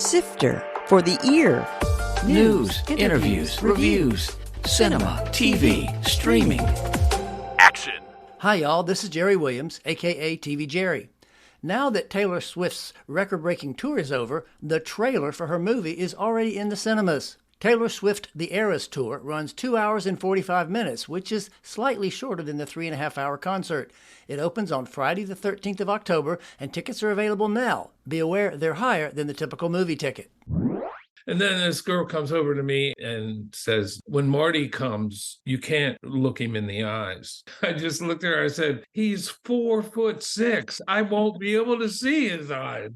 Sifter for the ear. News, interviews, reviews, cinema, TV, streaming. Action! Hi y'all, this is Jerry Williams, aka TV Jerry. Now that Taylor Swift's record-breaking tour is over, the trailer for her movie is already in the cinemas. Taylor Swift The Eras Tour runs 2 hours and 45 minutes, which is slightly shorter than the 3.5-hour concert. It opens on Friday the 13th of October, and tickets are available now. Be aware they're higher than the typical movie ticket. And then this girl comes over to me and says, when Marty comes, you can't look him in the eyes. I just looked at her. I said, he's 4'6". I won't be able to see his eyes.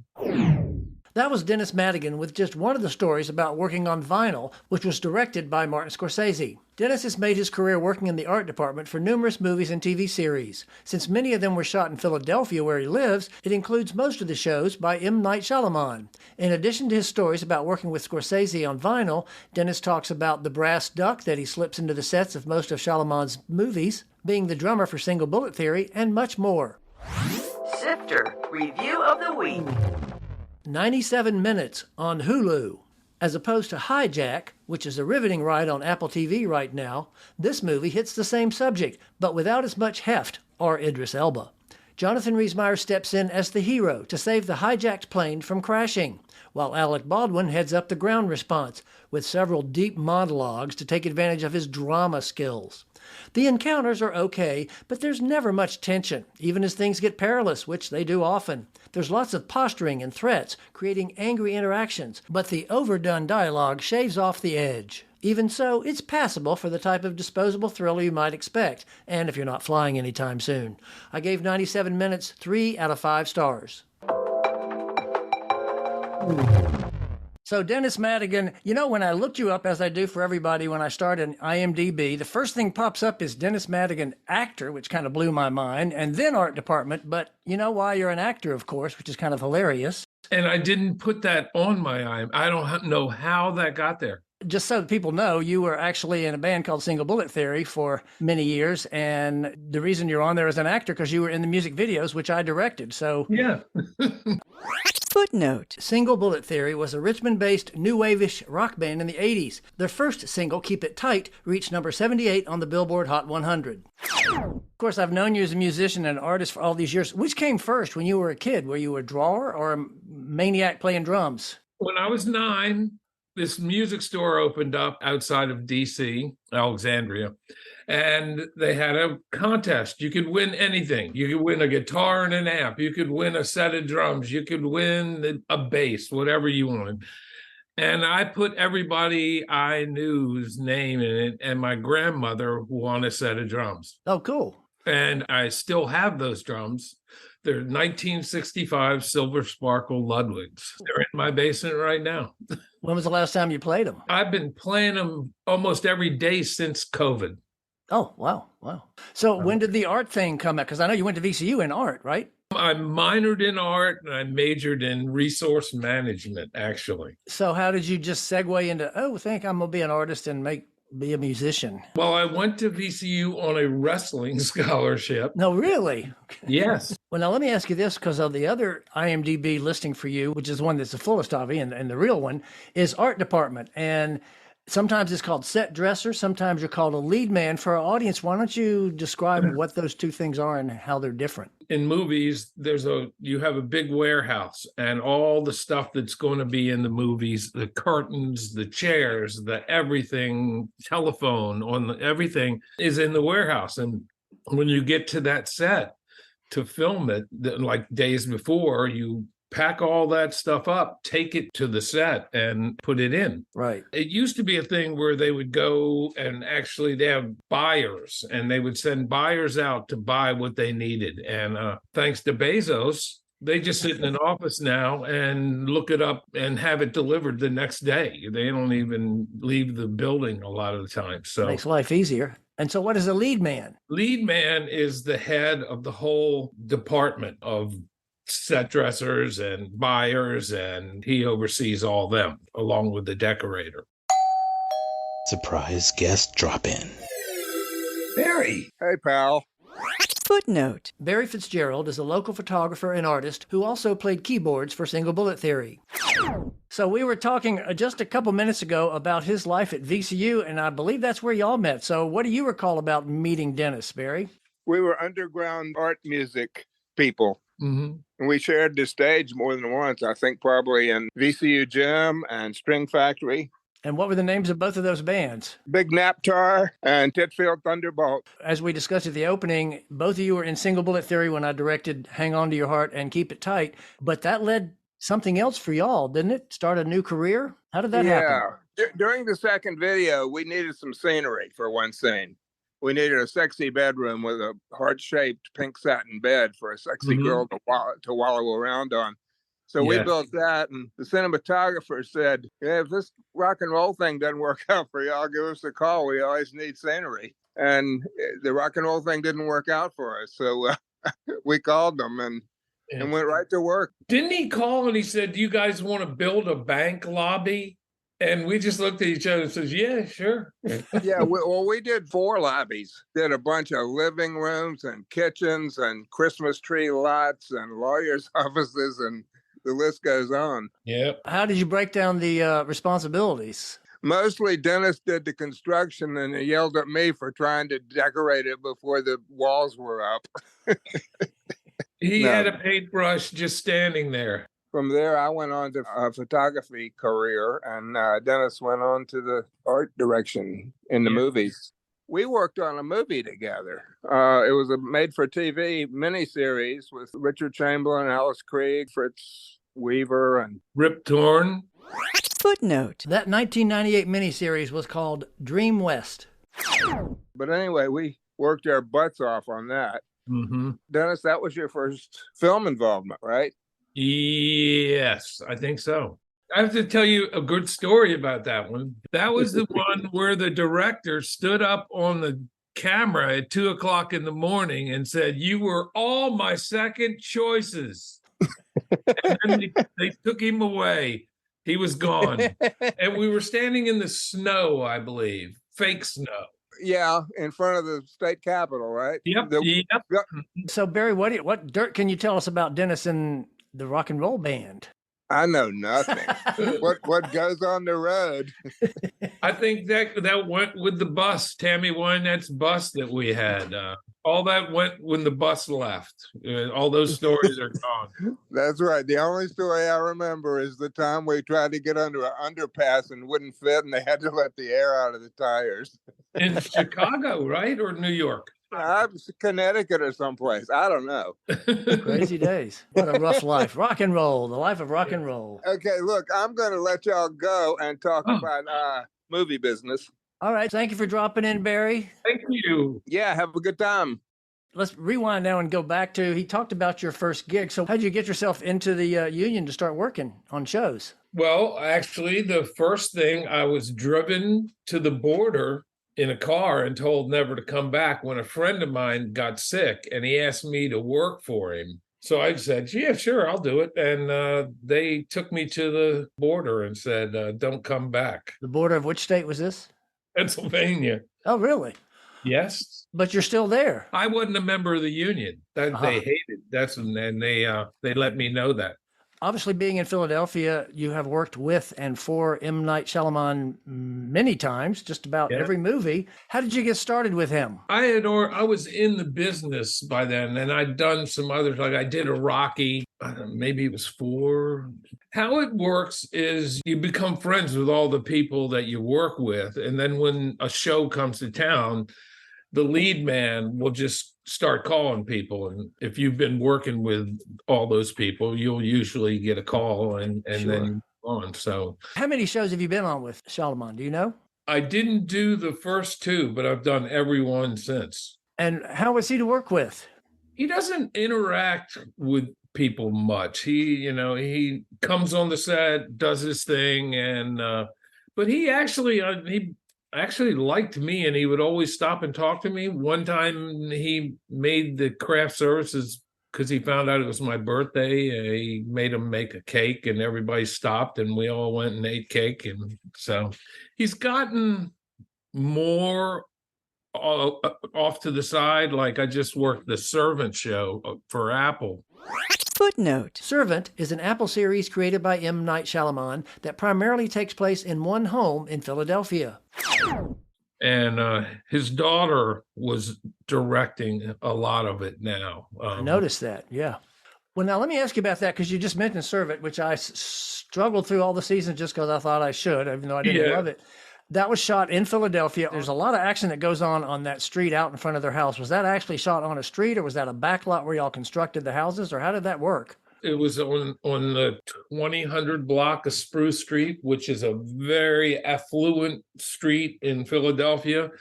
That was Dennis Madigan with just one of the stories about working on vinyl, which was directed by Martin Scorsese. Dennis has made his career working in the art department for numerous movies and TV series. Since many of them were shot in Philadelphia, where he lives, it includes most of the shows by M. Night Shyamalan. In addition to his stories about working with Scorsese on vinyl, Dennis talks about the brass duck that he slips into the sets of most of Shyamalan's movies, being the drummer for Single Bullet Theory, and much more. Sifter Review of the Week. 97 minutes on Hulu. As opposed to Hijack, which is a riveting ride on Apple TV right now, this movie hits the same subject, but without as much heft or Idris Elba. Jonathan Rhys-Meyers steps in as the hero to save the hijacked plane from crashing, while Alec Baldwin heads up the ground response with several deep monologues to take advantage of his drama skills. The encounters are okay, but there's never much tension, even as things get perilous, which they do often. There's lots of posturing and threats, creating angry interactions, but the overdone dialogue shaves off the edge. Even so, it's passable for the type of disposable thriller you might expect, and if you're not flying anytime soon. I gave 97 minutes 3 out of 5 stars. So Dennis Madigan, you know, when I looked you up, as I do for everybody when I start in IMDb, the first thing pops up is Dennis Madigan, actor, which kind of blew my mind, and then art department. But you know why you're an actor, of course, which is kind of hilarious. And I didn't put that on my IMDb. I don't know how that got there. Just so that people know, you were actually in a band called Single Bullet Theory for many years. And the reason you're on there as an actor, because you were in the music videos, which I directed. So yeah. Footnote. Single Bullet Theory was a Richmond-based new wave-ish rock band in the 80s. Their first single, Keep It Tight, reached number 78 on the Billboard Hot 100. Of course, I've known you as a musician and artist for all these years. Which came first when you were a kid? Were you a drawer or a maniac playing drums? When I was 9, this music store opened up outside of D.C., Alexandria, and they had a contest. You could win anything. You could win a guitar and an amp. You could win a set of drums. You could win a bass, whatever you wanted. And I put everybody I knew's name in it, and my grandmother won a set of drums. Oh, cool. And I still have those drums. They're 1965 Silver Sparkle Ludwigs. They're in my basement right now. When was the last time you played them? I've been playing them almost every day since COVID. Oh, wow. So when did the art thing come out? Because I know you went to VCU in art, right? I minored in art and I majored in resource management, actually. So how did you just segue into, I think I'm going to be an artist and be a musician? Well, I went to VCU on a wrestling scholarship. No, really? Yes. Well, now let me ask you this, because of the other IMDb listing for you, which is the one that's the fullest of you, and the real one, is art department. And sometimes it's called set dresser. Sometimes you're called a lead man. For our audience, why don't you describe what those two things are and how they're different? In movies, you have a big warehouse and all the stuff that's going to be in the movies, the curtains, the chairs, the everything, telephone, everything is in the warehouse. And when you get to that set to film it, like days before, you pack all that stuff up, take it to the set and put it in. Right. It used to be a thing where they would go and actually they have buyers and they would send buyers out to buy what they needed. And thanks to Bezos, they just sit in an office now and look it up and have it delivered the next day. They don't even leave the building a lot of the time. So makes life easier. And so what is a lead man? Lead man is the head of the whole department of set dressers and buyers, and he oversees all them along with the decorator. Surprise guest drop-in. Barry! Hey, pal. Footnote. Barry Fitzgerald is a local photographer and artist who also played keyboards for Single Bullet Theory. So we were talking just a couple minutes ago about his life at VCU, and I believe that's where y'all met. So what do you recall about meeting Dennis, Barry? We were underground art music people. Mm-hmm. And we shared the stage more than once, I think probably in VCU Gym and String Factory. And what were the names of both of those bands? Big Naptar and Titfield Thunderbolt. As we discussed at the opening, both of you were in Single Bullet Theory when I directed Hang On to Your Heart and Keep It Tight, but that led something else for y'all, didn't it? Start a new career? How did that happen? During the second video, we needed some scenery for one scene. We needed a sexy bedroom with a heart-shaped pink satin bed for a sexy girl to wallow around on. So we built that, and the cinematographer said, "Yeah, if this rock and roll thing doesn't work out for y'all, give us a call. We always need scenery." And the rock and roll thing didn't work out for us. So we called them and went right to work. Didn't he call and he said, "Do you guys want to build a bank lobby?" And we just looked at each other and says, "Yeah, sure." Yeah, we did 4 lobbies. Did a bunch of living rooms and kitchens and Christmas tree lots and lawyers' offices, and the list goes on. Yeah. How did you break down the responsibilities? Mostly Dennis did the construction, and he yelled at me for trying to decorate it before the walls were up. He had a paintbrush just standing there. From there, I went on to a photography career, and Dennis went on to the art direction in the movies. We worked on a movie together. It was a made-for-TV miniseries with Richard Chamberlain, Alice Krieg, Fritz Weaver, and Rip Torn. Footnote. That 1998 miniseries was called Dream West. But anyway, we worked our butts off on that. Mm-hmm. Dennis, that was your first film involvement, right? Yes, I think so. I have to tell you a good story about that one. That was the one where the director stood up on the camera at 2:00 in the morning and said, "You were all my second choices." And then they took him away. He was gone. And we were standing in the snow, I believe, fake snow. Yeah, in front of the state capitol, right? Yep. So Barry, what dirt can you tell us about Dennis and the rock and roll band? I know nothing. what goes on the road? I think that went with the bus, Tammy Wynette's bus that we had. All that went when the bus left. All those stories are gone. That's right. The only story I remember is the time we tried to get under an underpass and wouldn't fit, and they had to let the air out of the tires. In Chicago, right? Or New York? Connecticut or someplace. I don't know. Crazy days. What a rough life. Rock and roll, the life of rock and roll. Okay, look, I'm going to let y'all go and talk about movie business. All right. Thank you for dropping in, Barry. Thank you. Yeah, have a good time. Let's rewind now and go back to, he talked about your first gig. So how'd you get yourself into the union to start working on shows? Well, actually, the first thing, I was driven to the border in a car and told never to come back when a friend of mine got sick and he asked me to work for him. So I said, "Yeah, sure, I'll do it." And they took me to the border and said, "Don't come back." The border of which state was this? Pennsylvania. Oh, really? Yes. But you're still there. I wasn't a member of the union. That they hated. And they let me know that. Obviously, being in Philadelphia, you have worked with and for M. Night Shyamalan many times, just about every movie. How did you get started with him? I was in the business by then, and I'd done some others. Like I did a Rocky, maybe it was 4. How it works is you become friends with all the people that you work with, and then when a show comes to town, the lead man will just start calling people. And if you've been working with all those people, you'll usually get a call and then on. So how many shows have you been on with Shyamalan? Do you know? I didn't do the first 2, but I've done every one since. And how was he to work with? He doesn't interact with people much. He comes on the set, does his thing, and but he actually liked me, and he would always stop and talk to me. One time he made the craft services because he found out it was my birthday. He made him make a cake, and everybody stopped, and we all went and ate cake. And so he's gotten more off to the side. Like I just worked the servant show for Apple. Footnote. Servant is an Apple series created by M. Night Shyamalan that primarily takes place in one home in Philadelphia. And his daughter was directing a lot of it now. I noticed that, yeah. Well, now let me ask you about that, because you just mentioned Servant, which I struggled through all the seasons just because I thought I should, even though I didn't love it. That was shot in Philadelphia. There's a lot of action that goes on that street out in front of their house. Was that actually shot on a street, or was that a back lot where y'all constructed the houses, or how did that work? It was on the 2000 block of Spruce Street, which is a very affluent street in Philadelphia.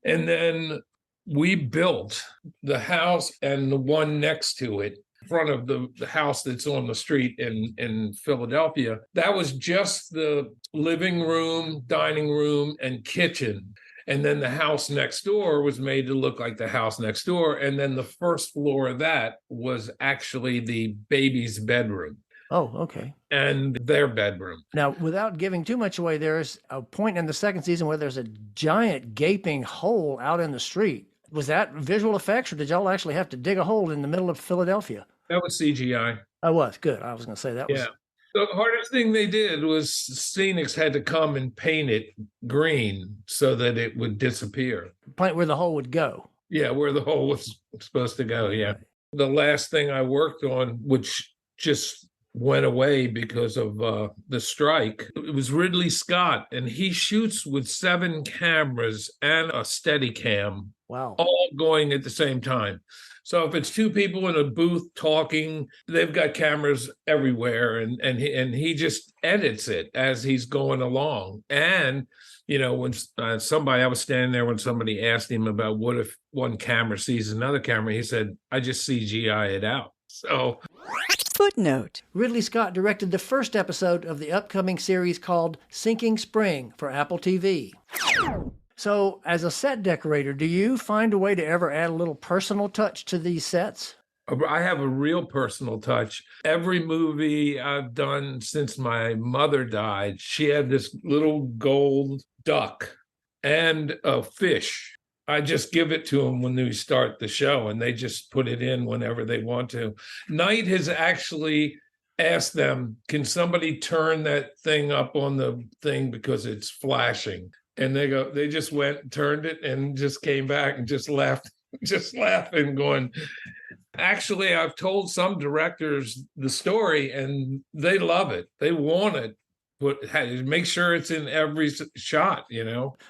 And then we built the house and the one next to it, in front of the house that's on the street in Philadelphia. That was just the living room, dining room, and kitchen. And then the house next door was made to look like the house next door. And then the first floor of that was actually the baby's bedroom. Oh, okay. And their bedroom. Now, without giving too much away, there's a point in the second season where there's a giant gaping hole out in the street. Was that visual effects, or did y'all actually have to dig a hole in the middle of Philadelphia? That was CGI. I was. Good. I was going to say that was. Yeah. The hardest thing they did was Scenics had to come and paint it green so that it would disappear. Point where the hole would go. Yeah, where the hole was supposed to go, yeah. The last thing I worked on, which just went away because of the strike, it was Ridley Scott, and he shoots with 7 cameras and a Steadicam. Wow. All going at the same time. So if it's 2 people in a booth talking, they've got cameras everywhere, and he just edits it as he's going along. And when I was standing there when somebody asked him about what if one camera sees another camera, he said, "I just CGI it out." So. Footnote. Ridley Scott directed the first episode of the upcoming series called Sinking Spring for Apple TV. So, as a set decorator, do you find a way to ever add a little personal touch to these sets? I have a real personal touch. Every movie I've done since my mother died, she had this little gold duck and a fish. I just give it to them when we start the show, and they just put it in whenever they want to. Knight has actually asked them, can somebody turn that thing up on the thing because it's flashing? And they just went and turned it and just came back and just laughed, just laughing, going, actually, I've told some directors the story and they love it. They want it. But make sure it's in every shot,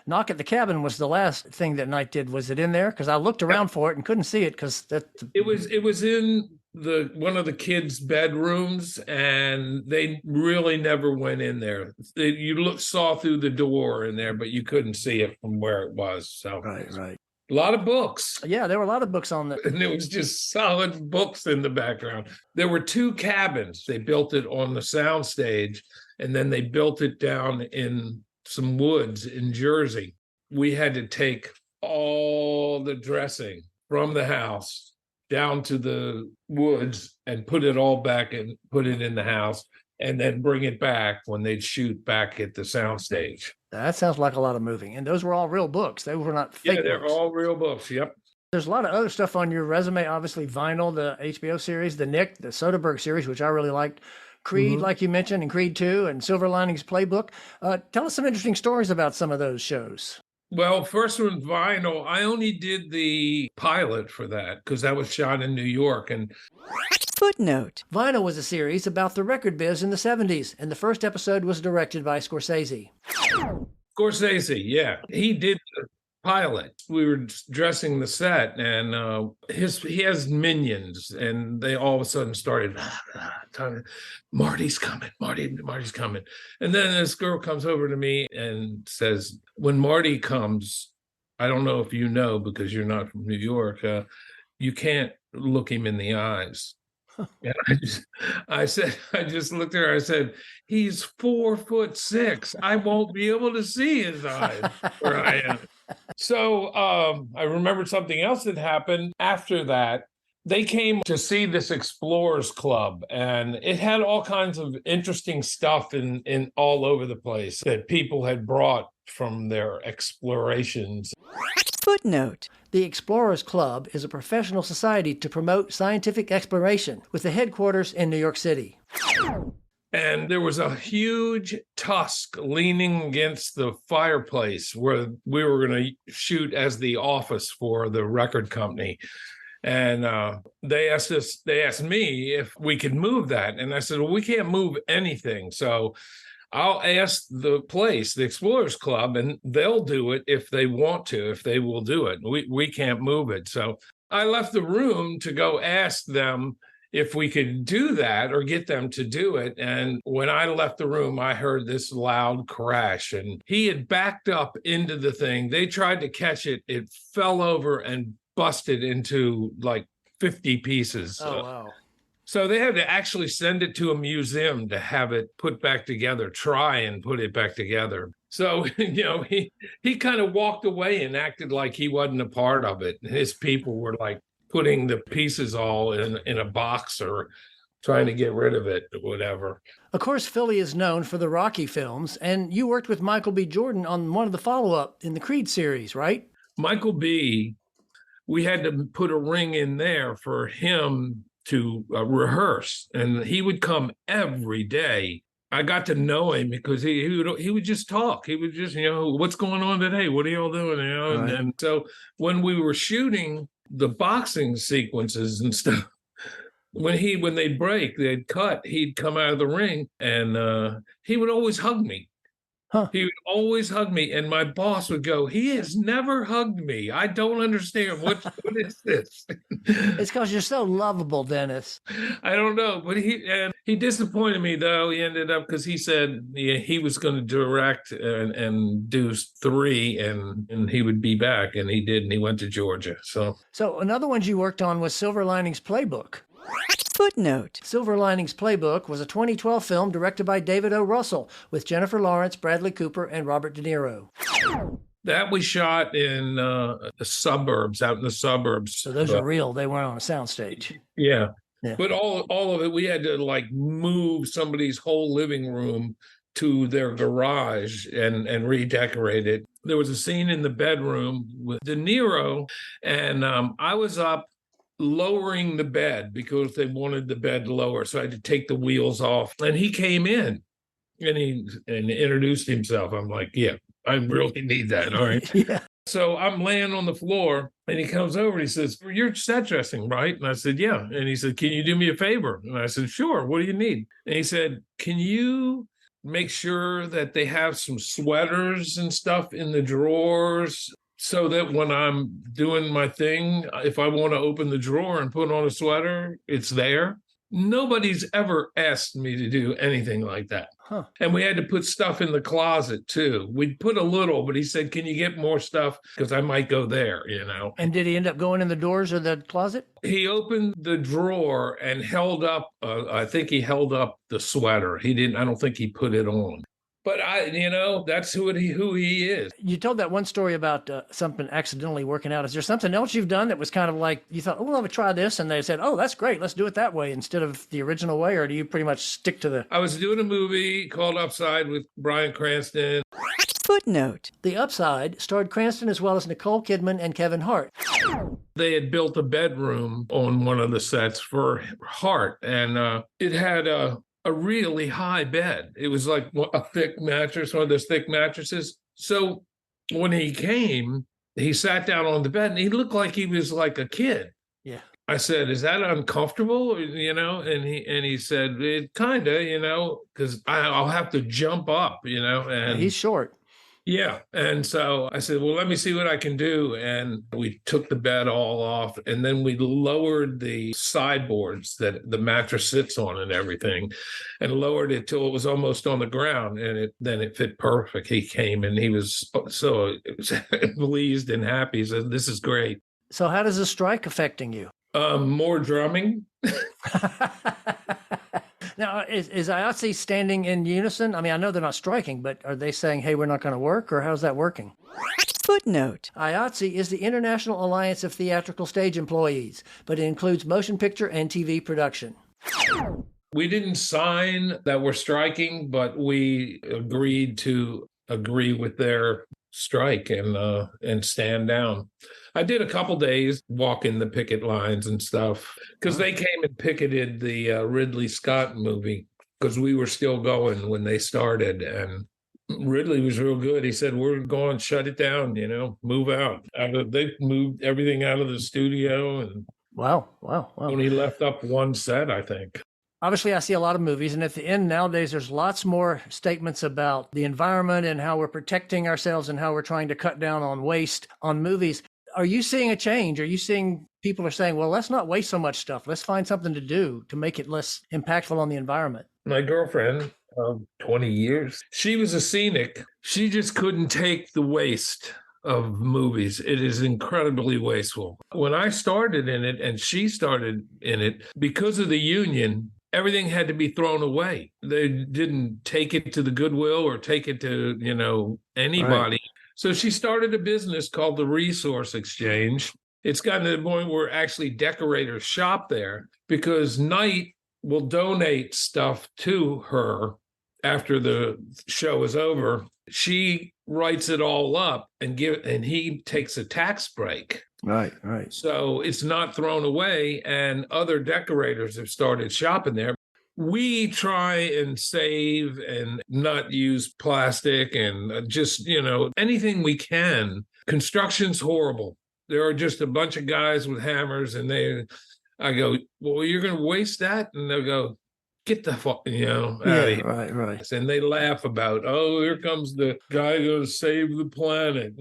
Knock at the Cabin was the last thing that Knight did. Was it in there? Because I looked around for it and couldn't see it because it was in one of the kids' bedrooms, and they really never went in there. You saw through the door in there, but you couldn't see it from where it was. So right. A lot of books. Yeah, there were a lot of books on that. And it was just solid books in the background. There were 2 cabins. They built it on the sound stage, and then they built it down in some woods in Jersey. We had to take all the dressing from the house down to the woods and put it all back and put it in the house, and then bring it back when they'd shoot back at the soundstage. That sounds like a lot of moving. And those were all real books. They were not fake they're books. all real books. Yep. There's a lot of other stuff on your resume. Obviously, Vinyl, the HBO series, the Nick, the Soderbergh series, which I really liked. Creed, like you mentioned, and Creed 2, and Silver Linings Playbook. Tell us some interesting stories about some of those shows. Well, first one, Vinyl, I only did the pilot for that because that was shot in New York. And Footnote. Vinyl was a series about the record biz in the 70s, and the first episode was directed by Scorsese. Scorsese, yeah. He did the pilot. We were dressing the set, and he has minions, and they all of a sudden started, Marty's coming, Marty's coming. And then this girl comes over to me and says, when Marty comes, I don't know if you know because you're not from New York, you can't look him in the eyes. And I just looked at her. I said, he's 4'6". I won't be able to see his eyes where I am. So I remembered something else that happened after that. They came to see this Explorers Club, and it had all kinds of interesting stuff in all over the place that people had brought from their explorations. Footnote. The Explorers Club is a professional society to promote scientific exploration with the headquarters in New York City. And there was a huge tusk leaning against the fireplace where we were going to shoot as the office for the record company. And they asked me if we could move that. And I said, well, we can't move anything. So I'll ask the place, the Explorers Club, and they'll do it if they want to, if they will do it. We can't move it. So I left the room to go ask them if we could do that or get them to do it. And when I left the room, I heard this loud crash, and he had backed up into the thing. They tried to catch it. It fell over and busted into like 50 pieces. Oh, wow. So they had to actually send it to a museum to have it put back together, try and put it back together. So, he kind of walked away and acted like he wasn't a part of it. His people were like putting the pieces all in a box or trying to get rid of it or whatever. Of course, Philly is known for the Rocky films, and you worked with Michael B. Jordan on one of the follow-up in the Creed series, right? Michael B., we had to put a ring in there for him to rehearse, and he would come every day. I got to know him because he would just talk. He would just, what's going on today? What are y'all doing? Right. And so when we were shooting the boxing sequences and stuff, when they'd break, they'd cut, he'd come out of the ring, and he would always hug me. Huh. He would always hug me, and my boss would go, he has never hugged me. I don't understand. What is this? It's because you're so lovable, Dennis. I don't know, but he disappointed me, though. He ended up, because he said he was going to direct and do 3, and he would be back, and he did, and he went to Georgia. So another one you worked on was Silver Linings Playbook. Footnote. Silver Linings Playbook was a 2012 film directed by David O. Russell with Jennifer Lawrence, Bradley Cooper, and Robert De Niro. that we shot in the suburbs, out in the suburbs. So those are real. They weren't on a soundstage. Yeah. Yeah. But all of it, we had to like move somebody's whole living room to their garage and redecorate it. There was a scene in the bedroom with De Niro, and I was up lowering the bed because they wanted the bed lower. So I had to take the wheels off. And he came in and he introduced himself. I'm like, yeah, I really need that. All right. Yeah. So I'm laying on the floor and he comes over and he says, you're set dressing, right? And I said, yeah. And he said, can you do me a favor? And I said, sure. What do you need? And he said, can you make sure that they have some sweaters and stuff in the drawers so that when I'm doing my thing, if I want to open the drawer and put on a sweater, it's there? Nobody's ever asked me to do anything like that. Huh. And we had to put stuff in the closet too. We'd put a little, but he said, can you get more stuff? Because I might go there, And did he end up going in the doors of the closet? He opened the drawer and held up, I think he held up the sweater. I don't think he put it on. But that's who he is. You told that one story about something accidentally working out. Is there something else you've done that was kind of like, you thought, oh, let me try this, and they said, oh, that's great, let's do it that way instead of the original way, or do you pretty much stick to the... I was doing a movie called Upside with Bryan Cranston. Footnote. The Upside starred Cranston as well as Nicole Kidman and Kevin Hart. They had built a bedroom on one of the sets for Hart, and it had a really high bed. It was like a thick mattress, one of those thick mattresses. So when he came, he sat down on the bed and he looked like he was like a kid. Yeah. I said, is that uncomfortable? And he said, it kind of, because I'll have to jump up, and He's short. Yeah. And so I said, well, let me see what I can do. And we took the bed all off, and then we lowered the sideboards that the mattress sits on and everything, and lowered it till it was almost on the ground. And then it fit perfect. He came and he was so pleased and happy. He said, this is great. So how does the strike affecting you? More drumming. Now, is IATSE standing in unison? I mean, I know they're not striking, but are they saying, hey, we're not going to work, or how's that working? Footnote. IATSE is the International Alliance of Theatrical Stage Employees, but it includes motion picture and TV production. We didn't sign that we're striking, but we agreed to agree with their strike and stand down. I did a couple days walking the picket lines and stuff because they came and picketed the Ridley Scott movie because we were still going when they started, and Ridley was real good. He said, "We're going to shut it down, move out." They moved everything out of the studio, and Wow. only left up one set, I think. Obviously, I see a lot of movies, and at the end nowadays, there's lots more statements about the environment and how we're protecting ourselves and how we're trying to cut down on waste on movies. Are you seeing a change? Are you seeing people are saying, well, let's not waste so much stuff. Let's find something to do to make it less impactful on the environment? My girlfriend of 20 years, she was a scenic. She just couldn't take the waste of movies. It is incredibly wasteful. When I started in it and she started in it, because of the union, everything had to be thrown away. They didn't take it to the Goodwill or take it to, anybody. Right. So she started a business called the Resource Exchange. It's gotten to the point where actually decorators shop there because Knight will donate stuff to her after the show is over. She writes it all up and he takes a tax break. Right. So it's not thrown away, and other decorators have started shopping there. We try and save and not use plastic and just, anything we can. Construction's horrible. There are just a bunch of guys with hammers, and I go, well, you're going to waste that? And they'll go, get the fuck, out of here. Right. And they laugh about, oh, here comes the guy going to save the planet,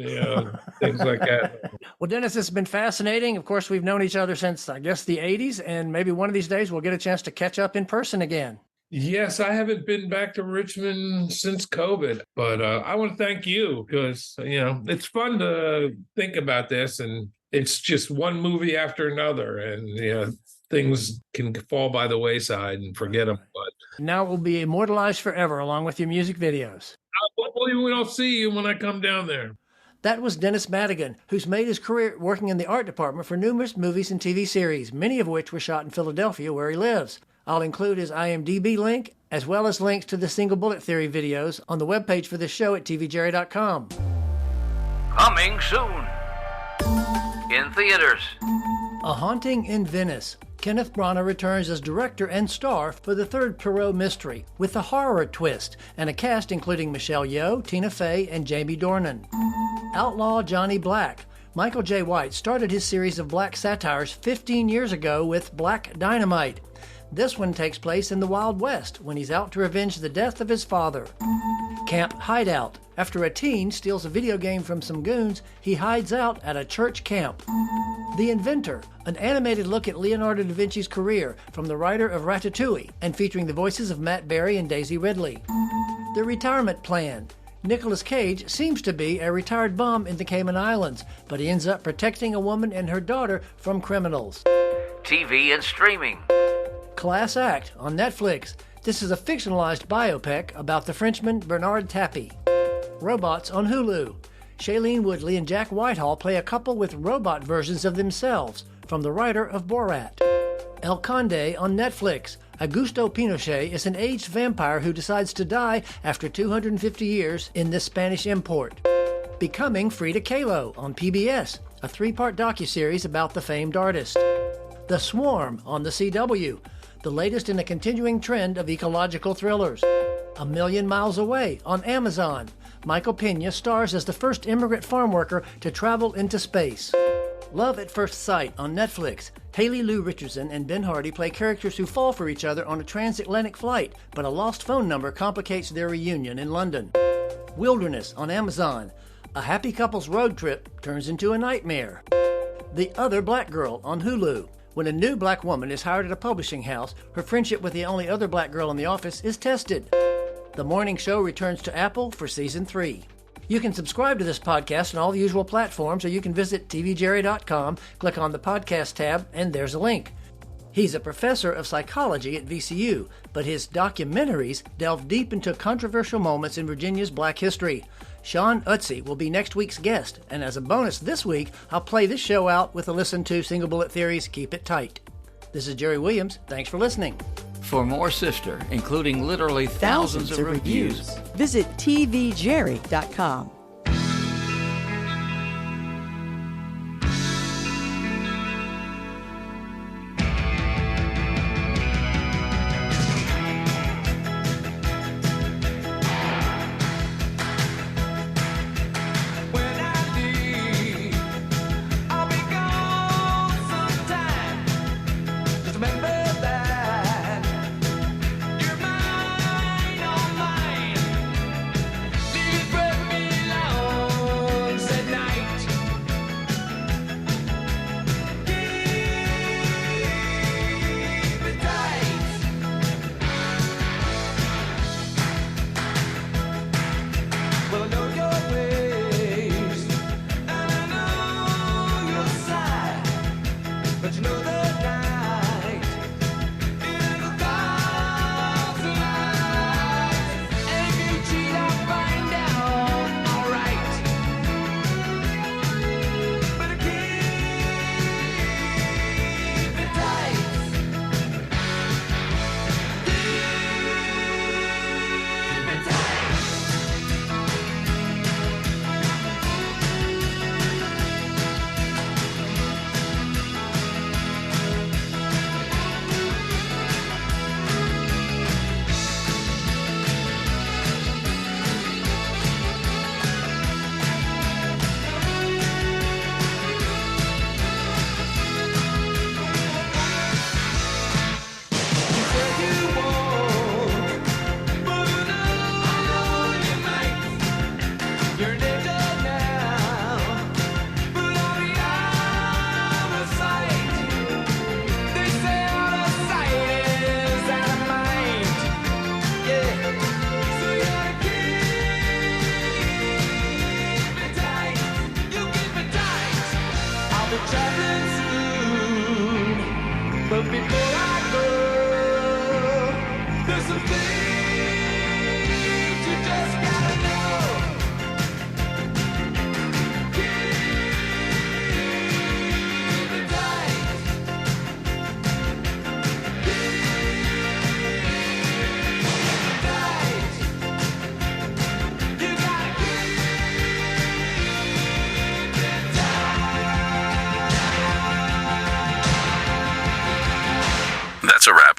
things like that. Well, Dennis, it's been fascinating. Of course, we've known each other since, I guess, the 80s, and maybe one of these days we'll get a chance to catch up in person again. Yes, I haven't been back to Richmond since COVID, but I want to thank you because, it's fun to think about this, and it's just one movie after another, and, things can fall by the wayside and forget them. But now it will be immortalized forever along with your music videos. Hopefully I'll see you when I come down there. That was Dennis Madigan, who's made his career working in the art department for numerous movies and TV series, many of which were shot in Philadelphia, where he lives. I'll include his IMDb link, as well as links to the Single Bullet Theory videos on the webpage for this show at tvjerry.com. Coming soon. In theaters. A Haunting in Venice. Kenneth Branagh returns as director and star for the third Poirot mystery, with a horror twist and a cast including Michelle Yeoh, Tina Fey, and Jamie Dornan. Outlaw Johnny Black. Michael J. White started his series of black satires 15 years ago with Black Dynamite. This one takes place in the Wild West when he's out to revenge the death of his father. Camp Hideout. After a teen steals a video game from some goons, he hides out at a church camp. The Inventor, an animated look at Leonardo da Vinci's career from the writer of Ratatouille and featuring the voices of Matt Berry and Daisy Ridley. The Retirement Plan. Nicolas Cage seems to be a retired bum in the Cayman Islands, but he ends up protecting a woman and her daughter from criminals. TV and streaming. Class Act on Netflix. This is a fictionalized biopic about the Frenchman Bernard Tapie. Robots on Hulu. Shailene Woodley and Jack Whitehall play a couple with robot versions of themselves, from the writer of Borat. El Conde on Netflix. Augusto Pinochet is an aged vampire who decides to die after 250 years in this Spanish import. Becoming Frida Kahlo on PBS, a 3-part docuseries about the famed artist. The Swarm on the CW, the latest in a continuing trend of ecological thrillers. A Million Miles Away on Amazon. Michael Pena stars as the first immigrant farm worker to travel into space. Love at First Sight on Netflix. Haley Lou Richardson and Ben Hardy play characters who fall for each other on a transatlantic flight, but a lost phone number complicates their reunion in London. Wilderness on Amazon. A happy couple's road trip turns into a nightmare. The Other Black Girl on Hulu. When a new black woman is hired at a publishing house, her friendship with the only other black girl in the office is tested. The Morning Show returns to Apple for Season 3. You can subscribe to this podcast on all the usual platforms, or you can visit tvjerry.com, click on the podcast tab, and there's a link. He's a professor of psychology at VCU, but his documentaries delve deep into controversial moments in Virginia's Black history. Sean Utze will be next week's guest, and as a bonus this week, I'll play this show out with a listen to Single Bullet Theory's Keep It Tight. This is Jerry Williams. Thanks for listening. For more Sister, including literally thousands of reviews, visit tvjerry.com. That's a wrap.